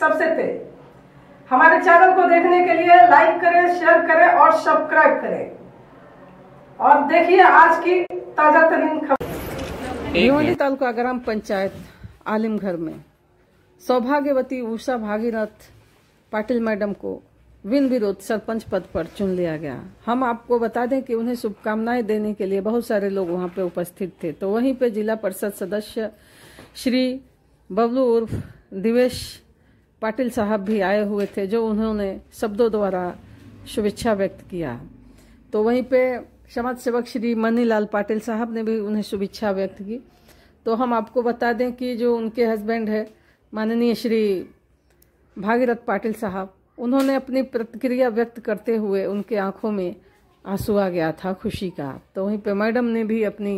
सबसे तेज। हमारे चैनल को देखने के लिए लाइक करें, शेयर करें और सब्सक्राइब करें। और देखिए आज की ताजा तरीन खबर। भिवंडी तालुका ग्राम पंचायत आलिमघर में सौभाग्यवती उषा भागीरथ पाटिल मैडम को बिन विरोध सरपंच पद पर चुन लिया गया। हम आपको बता दें कि उन्हें शुभकामनाएं देने के लिए बहुत सारे लोग वहां पे उपस्थित थे। तो वहीं पे जिला परिषद सदस्य श्री बबलू उर्फ दिवेश पाटिल साहब भी आए हुए थे, जो उन्होंने शब्दों द्वारा शुभेच्छा व्यक्त किया। तो वहीं पे समाज सेवक श्री मनीलाल पाटिल साहब ने भी उन्हें शुभेच्छा व्यक्त की। तो हम आपको बता दें कि जो उनके हस्बैंड है माननीय श्री भागीरथ पाटिल साहब, उन्होंने अपनी प्रतिक्रिया व्यक्त करते हुए उनके आंखों में आंसू आ गया था खुशी का। तो वहीं पे मैडम ने भी अपनी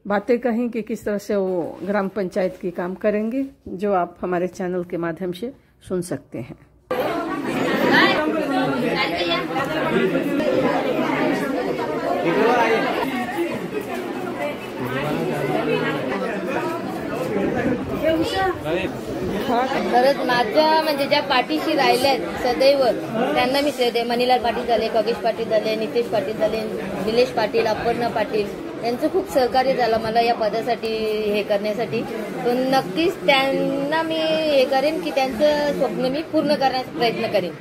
बातें कही कि किस तरह से वो ग्राम पंचायत की काम करेंगे, जो आप हमारे चैनल के माध्यम से सुन सकते हैं। खरंच माझ्या म्हणजे ज्या पाठीशी राहिल्यात सदैव त्यांना मी श्रेय. मनीलाल पाटील झाले, खगेश पाटील झाले, नितेश पाटील झाले, निलेश पाटील, अपर्णा पाटील यांचं खूप सहकार्य झालं मला या पदासाठी हे करण्यासाठी. पण नक्कीच त्यांना मी हे करेन की त्यांचं स्वप्न मी पूर्ण करण्याचा प्रयत्न करेन.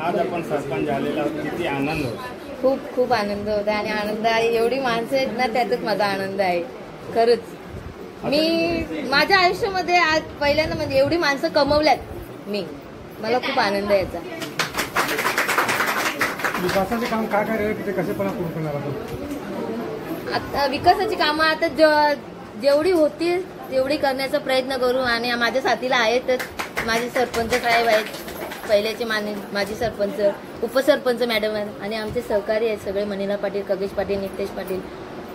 आज आपण सरपंच झालेला किती आनंद होता. खूप खूप आनंद होता आणि आनंद आहे. एवढी माणसं आहेत ना, त्यातच माझा आनंद आहे. खरंच मी माझ्या आयुष्यामध्ये आज पहिल्यांदा म्हणजे एवढी माणसं कमवल्यात मी. मला खूप आनंद आहे याचा. विकासाचे काम काय काय ते कसे पण पूर्ण करणार आहोत. आता विकासाची कामं आता जेवढी होती तेवढी करण्याचा प्रयत्न करू. आणि माझ्या साथीला आहेतच माझे सरपंच साहेब आहेत, पहिल्याचे माजी सरपंच, उपसरपंच मॅडम आहेत आणि आमचे सहकारी आहेत सगळे मनीलाल पाटील, खगेश पाटील, नितेश पाटील.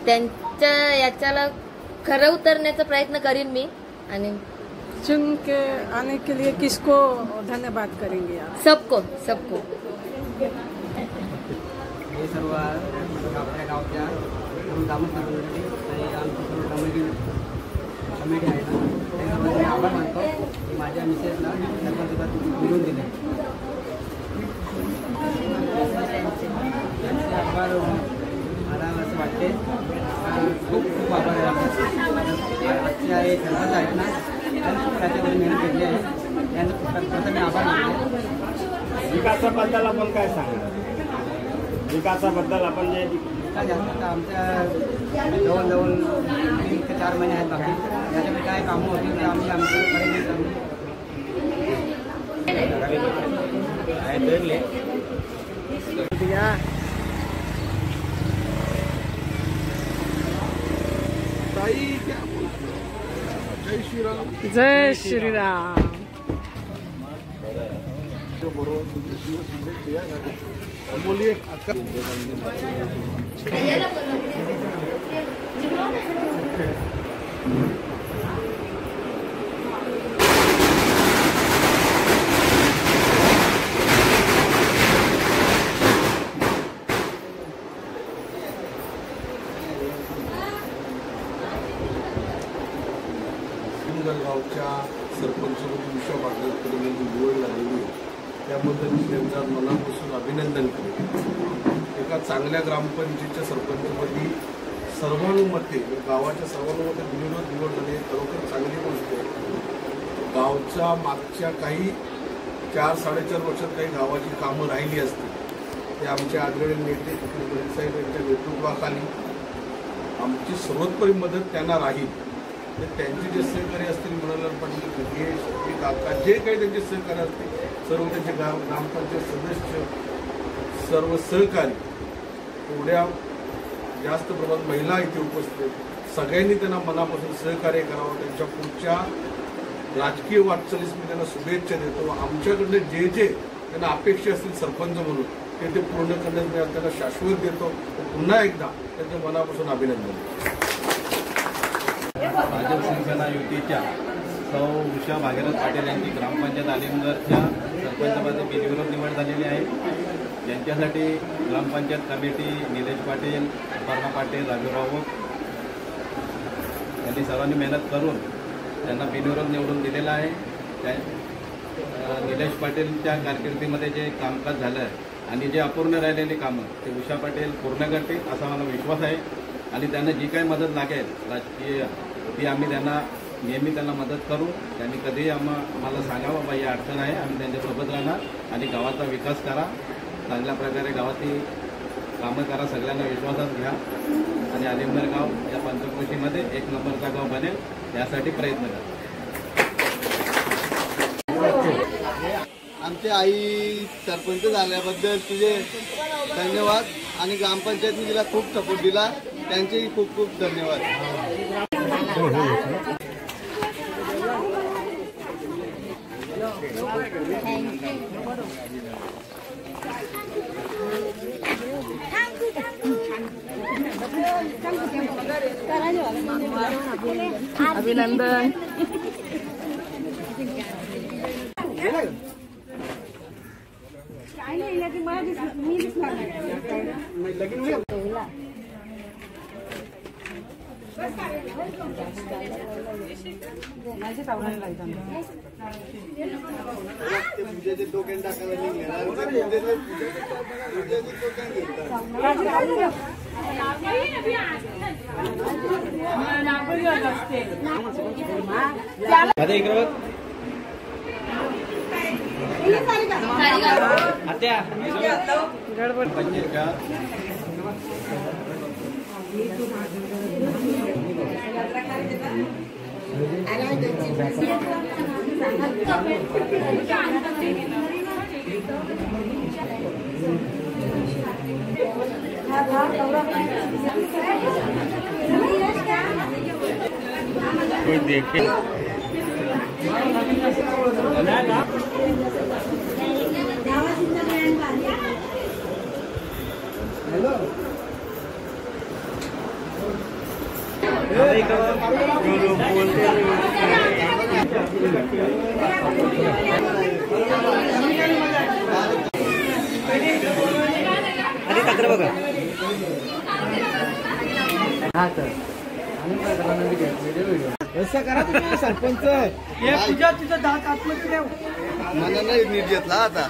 त्यांच्या याच्याला खरं उतरण्याचा प्रयत्न करीन मी. आणि चुन के आने के लिए किसको धन्यवाद करेंगे आप? सबको सबको. हे सर्व आपल्या गावच्या कामासाठी आणि आमची सर्व कमिटी आहे ना, त्याच्यामध्ये मी आभार मानतो की माझ्या मिसेसला सरपंचपद मिळवून दिले. त्यांचे आभार मला असं वाटते. खूप खूप आभार आहे. आजच्या हे सरपंच आहेत ना, त्यांनी त्याच्यामध्ये मेहनत घेतली आहे. त्यांचं प्रथम मी आभार मानतो. विकासाबद्दल आपण काय सांगा? विकासाबद्दल आपण जे जास्त आमच्या जवळजवळ 3 ते 4 महिने आहेत बाकी. त्याच्यामध्ये काय कामं होती ते आम्ही आमच्याकडे करू. जय श्रीराम. जय श्रीराम. बोलिए. गावच्या सरपंचपदी उषा भागीरथ निवड झालेली, त्याबद्दल मी त्यांचा मनापासून अभिनंदन करतो. एका चांगल्या ग्रामपंचायतीच्या सरपंचपदी सर्वानुमते गावाच्या सर्वानुमते बिनविरोध निवड झाली, खरोखर चांगली गोष्ट आहे. गावच्या मागच्या काही 4-4.5 वर्षात काही गावाची कामं राहिली असतील, ते आमचे आदरणीय नेते साहेब यांच्या नेतृत्वाखाली आमची सर्वोत्तम मदत त्यांना राहील. त्यांचे जे सहकारी असतील, मनीलाल पाटील, खगेश, काका, जे काही त्यांचे सहकारी असतील, सर्व त्यांचे ग्रामपंचायत सदस्य, सर्व सहकारी, एवढ्या जास्त प्रमाणात महिला इथे उपस्थित आहेत. सगळ्यांनी त्यांना मनापासून सहकार्य करावं. त्यांच्या पुढच्या राजकीय वाटचालीस मी त्यांना शुभेच्छा देतो. आमच्याकडनं जे जे त्यांना अपेक्षा असतील सरपंच म्हणून ते पूर्ण करण्यास मी त्यांना शाश्वत देतो. पुन्हा एकदा त्यांच्या मनापासून अभिनंदन. भाजप शिवसेना युतीच्या सौ उषा भागीरथ पाटील यांची ग्रामपंचायत आलिमघरच्या सरपंचपदी बिनविरोध निवड झालेली आहे. ज्यांच्यासाठी ग्रामपंचायत कमिटी निलेश पाटील, अपर्णा पाटील, राजूराव यांनी सर्वांनी मेहनत करून त्यांना बिनविरोध निवडून दिलेला आहे. निलेश पाटीलच्या कारकिर्दीमध्ये जे कामकाज झालं आहे आणि जे अपूर्ण राहिलेली कामं ते उषा पाटील पूर्ण करतील असा मला विश्वास आहे. आणि त्यांना जी काही मदत लागेल राजकीय ती आम्ही त्यांना नेहमी त्यांना मदत करू. त्यांनी कधीही आम्हाला सांगा बाबा ही अडचण आहे, आम्ही त्यांच्यासोबत राहणार आणि गावाचा विकास करा, चांगल्या प्रकारे गावाची कामं करा, सगळ्यांना विश्वासात घ्या आणि आलिमनर गाव या पंचक्रोशीमध्ये 1 नंबरचा गाव बनेल यासाठी प्रयत्न करा. आमच्या आई सरपंच झाल्याबद्दल तुझे धन्यवाद आणि ग्रामपंचायतने तिला खूप सपोर्ट दिला, त्यांचेही खूप खूप धन्यवाद. अभिनंदन. पूजेचे टोकन टाकायला निघाला. कोई देखे अरे तक्र बघा. हा तर असं करा तुम्ही सरपंच. मला नाही नीट घेतला आता.